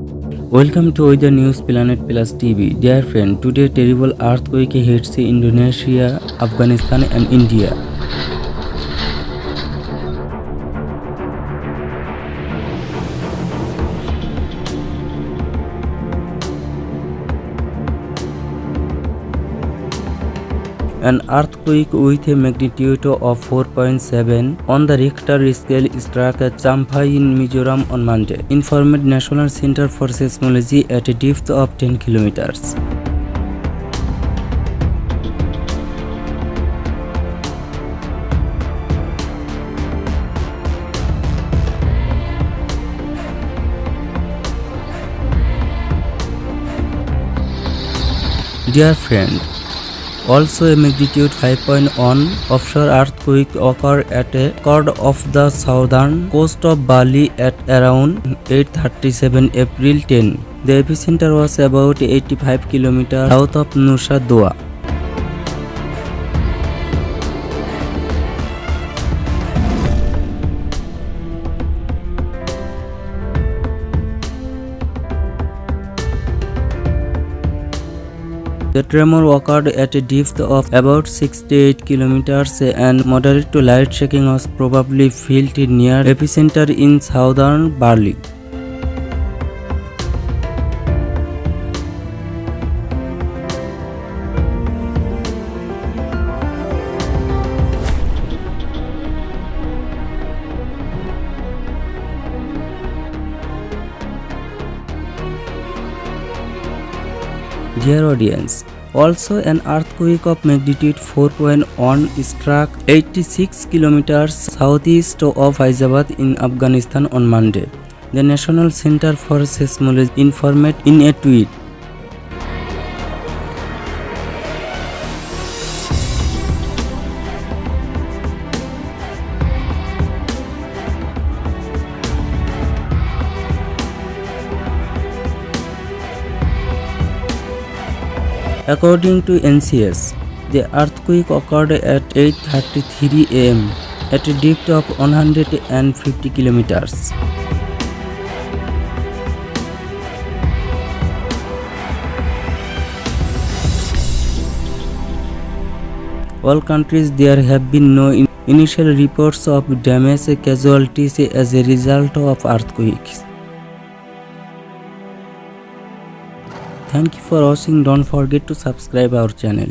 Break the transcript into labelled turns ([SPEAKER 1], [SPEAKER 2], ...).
[SPEAKER 1] Welcome to the News Planet Plus TV. Dear friend, today terrible earthquake hits Indonesia, Afghanistan and India. An earthquake with a magnitude of 4.7 on the Richter scale struck Champhai in Mizoram on Monday, informed National Center for Seismology at a depth of 10 kilometers. Dear friend, also a magnitude 5.1 offshore earthquake occurred at a chord of the southern coast of Bali at around 8:37 April 10. The epicenter was about 85 kilometers south of Nusa Dua. The tremor occurred at a depth of about 68 kilometers and moderate to light shaking was probably felt near epicenter in southern Bali. Dear audience, also an earthquake of magnitude 4.1 struck 86 kilometers southeast of Hyderabad in Afghanistan on Monday, the National Center for Seismology informed in a tweet. According to NCS, the earthquake occurred at 8:33 am at a depth of 150 kilometers. All countries there have been no initial reports of damage casualties as a result of earthquakes. Thank you for watching. Don't forget to subscribe our channel.